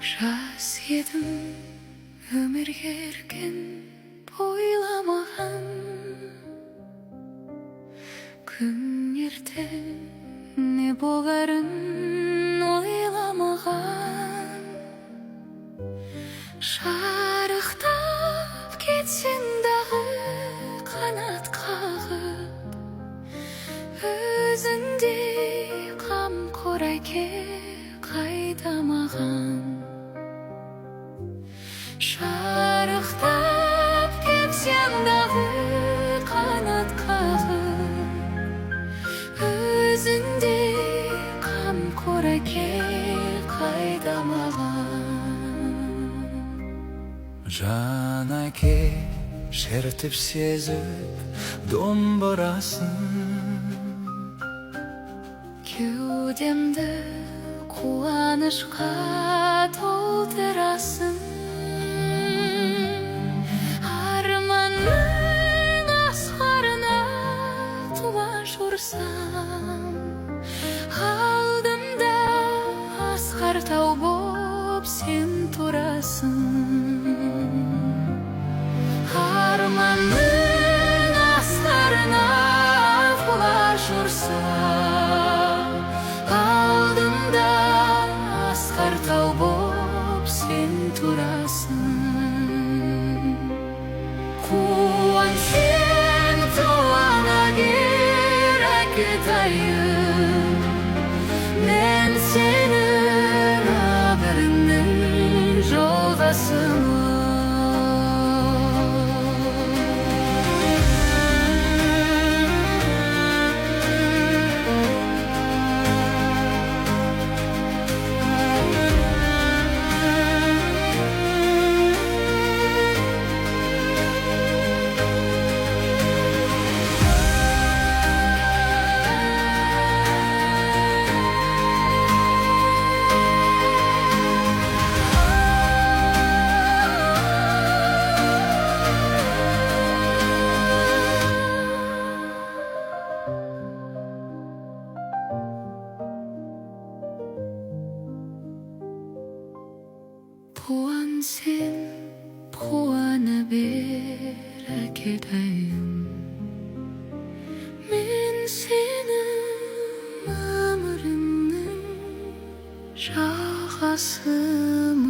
Жас едім, өмірге ерген ойламаған, күн ертең не боларын ойламаған. Шарықтап кетсең дағы қанат қағып, өзіңдей қамқор әке қайда маған. Шарықтап кетсең дағы қанат қағып, өзіңдей қамқор әке қайда маған. Жан әке шертіп сезіп домбырасын, кеудемді қуанышқа толтырасың. Арманның асқарына құлаш ұрсам, алдымда асқар тау боп сен тұрасың. Арманның асқарына құлаш ұрсам, алдымда асқар тау боп сен тұрасың. Қуан сен туана кер әкетайым, мен сенің абырыңның жолдасымын. Қуан сен, қуана бер әкетайым, мен сенің өміріңнің жалғасымын.